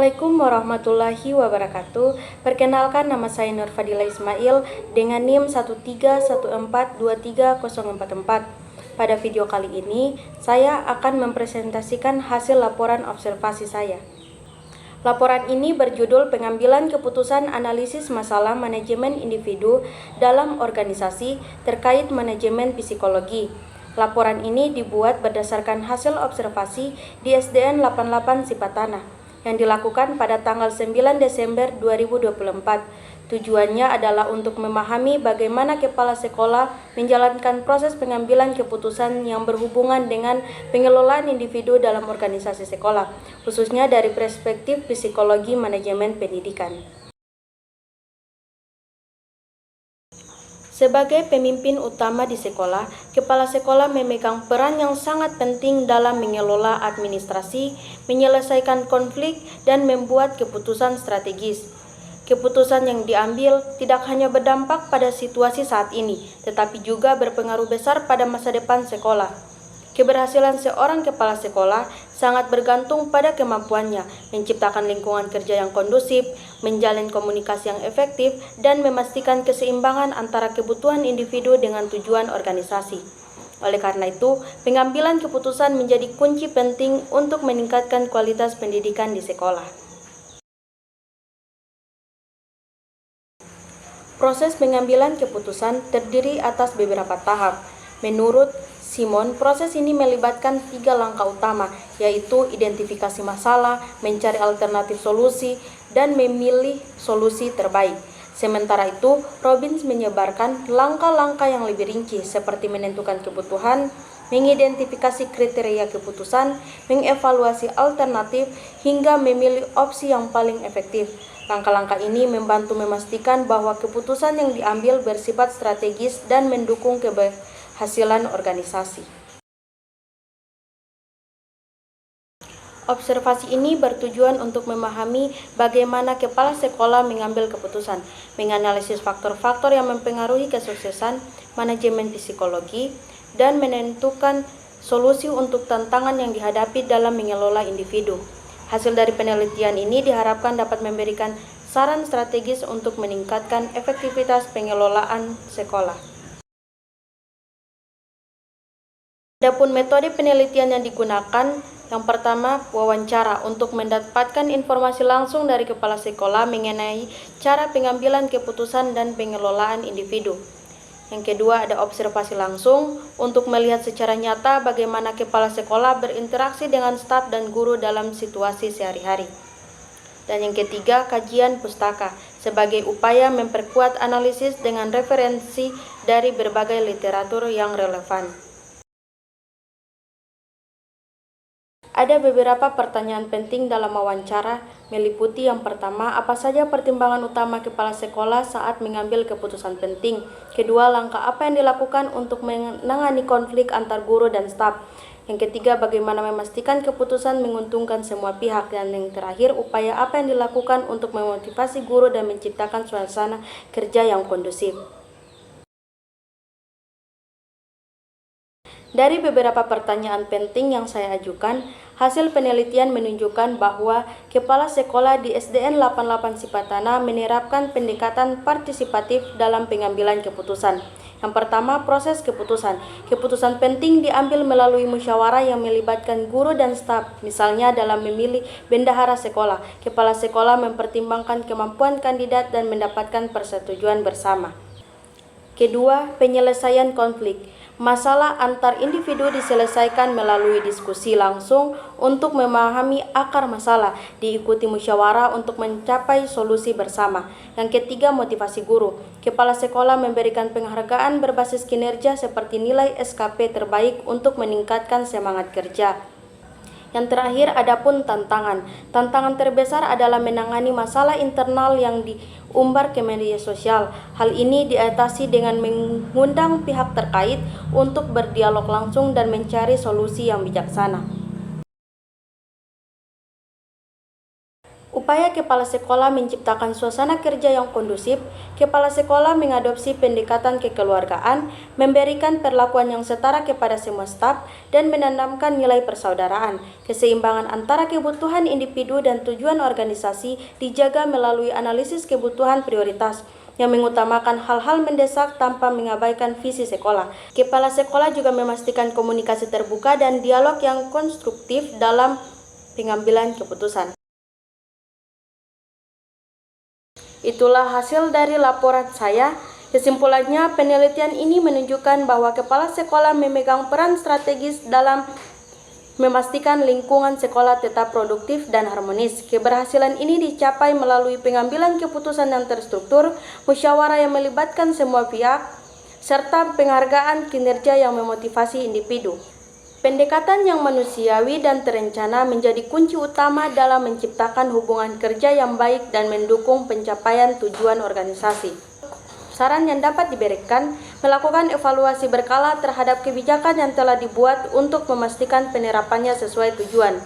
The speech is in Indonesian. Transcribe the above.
Assalamualaikum warahmatullahi wabarakatuh. Perkenalkan, nama saya Nur Fadila Ismail dengan NIM 131423044. Pada video kali ini, saya akan mempresentasikan hasil laporan observasi saya. Laporan ini berjudul Pengambilan Keputusan Analisis Masalah Manajemen Individu dalam Organisasi terkait Manajemen Psikologi. Laporan ini dibuat berdasarkan hasil observasi di SDN 88 Sipatana yang dilakukan pada tanggal 9 Desember 2024. Tujuannya adalah untuk memahami bagaimana kepala sekolah menjalankan proses pengambilan keputusan yang berhubungan dengan pengelolaan individu dalam organisasi sekolah, khususnya dari perspektif psikologi manajemen pendidikan. Sebagai pemimpin utama di sekolah, kepala sekolah memegang peran yang sangat penting dalam mengelola administrasi, menyelesaikan konflik, dan membuat keputusan strategis. Keputusan yang diambil tidak hanya berdampak pada situasi saat ini, tetapi juga berpengaruh besar pada masa depan sekolah. Keberhasilan seorang kepala sekolah sangat bergantung pada kemampuannya menciptakan lingkungan kerja yang kondusif, menjalin komunikasi yang efektif, dan memastikan keseimbangan antara kebutuhan individu dengan tujuan organisasi. Oleh karena itu, pengambilan keputusan menjadi kunci penting untuk meningkatkan kualitas pendidikan di sekolah. Proses pengambilan keputusan terdiri atas beberapa tahap. Menurut Simon, proses ini melibatkan 3 langkah utama, yaitu identifikasi masalah, mencari alternatif solusi, dan memilih solusi terbaik. Sementara itu, Robbins menyebarkan langkah-langkah yang lebih rinci, seperti menentukan kebutuhan, mengidentifikasi kriteria keputusan, mengevaluasi alternatif, hingga memilih opsi yang paling efektif. Langkah-langkah ini membantu memastikan bahwa keputusan yang diambil bersifat strategis dan mendukung keberhasilan organisasi. Observasi ini bertujuan untuk memahami bagaimana kepala sekolah mengambil keputusan, menganalisis faktor-faktor yang mempengaruhi kesuksesan manajemen psikologi, dan menentukan solusi untuk tantangan yang dihadapi dalam mengelola individu. Hasil dari penelitian ini diharapkan dapat memberikan saran strategis untuk meningkatkan efektivitas pengelolaan sekolah. Adapun metode penelitian yang digunakan, yang pertama, wawancara untuk mendapatkan informasi langsung dari kepala sekolah mengenai cara pengambilan keputusan dan pengelolaan individu. Yang kedua, ada observasi langsung untuk melihat secara nyata bagaimana kepala sekolah berinteraksi dengan staf dan guru dalam situasi sehari-hari. Dan yang ketiga, kajian pustaka sebagai upaya memperkuat analisis dengan referensi dari berbagai literatur yang relevan. Ada beberapa pertanyaan penting dalam wawancara, meliputi yang pertama, apa saja pertimbangan utama kepala sekolah saat mengambil keputusan penting. Kedua, langkah apa yang dilakukan untuk menangani konflik antar guru dan staf. Yang ketiga, bagaimana memastikan keputusan menguntungkan semua pihak. Dan yang terakhir, upaya apa yang dilakukan untuk memotivasi guru dan menciptakan suasana kerja yang kondusif. Dari beberapa pertanyaan penting yang saya ajukan, hasil penelitian menunjukkan bahwa kepala sekolah di SDN 88 Sipatana menerapkan pendekatan partisipatif dalam pengambilan keputusan. Yang pertama, proses keputusan. Keputusan penting diambil melalui musyawarah yang melibatkan guru dan staf. Misalnya dalam memilih bendahara sekolah, kepala sekolah mempertimbangkan kemampuan kandidat dan mendapatkan persetujuan bersama. Kedua, penyelesaian konflik. Masalah antar individu diselesaikan melalui diskusi langsung untuk memahami akar masalah, diikuti musyawarah untuk mencapai solusi bersama. Yang ketiga, motivasi guru. Kepala sekolah memberikan penghargaan berbasis kinerja seperti nilai SKP terbaik untuk meningkatkan semangat kerja. Yang terakhir, adapun tantangan. Tantangan terbesar adalah menangani masalah internal yang diumbar ke media sosial. Hal ini diatasi dengan mengundang pihak terkait untuk berdialog langsung dan mencari solusi yang bijaksana. upaya kepala sekolah menciptakan suasana kerja yang kondusif, kepala sekolah mengadopsi pendekatan kekeluargaan, memberikan perlakuan yang setara kepada semua staf, dan menanamkan nilai persaudaraan. Keseimbangan antara kebutuhan individu dan tujuan organisasi dijaga melalui analisis kebutuhan prioritas yang mengutamakan hal-hal mendesak tanpa mengabaikan visi sekolah. Kepala sekolah juga memastikan komunikasi terbuka dan dialog yang konstruktif dalam pengambilan keputusan. Itulah hasil dari laporan saya. Kesimpulannya, penelitian ini menunjukkan bahwa kepala sekolah memegang peran strategis dalam memastikan lingkungan sekolah tetap produktif dan harmonis. Keberhasilan ini dicapai melalui pengambilan keputusan yang terstruktur, musyawarah yang melibatkan semua pihak, serta penghargaan kinerja yang memotivasi individu. Pendekatan yang manusiawi dan terencana menjadi kunci utama dalam menciptakan hubungan kerja yang baik dan mendukung pencapaian tujuan organisasi. Saran yang dapat diberikan, melakukan evaluasi berkala terhadap kebijakan yang telah dibuat untuk memastikan penerapannya sesuai tujuan.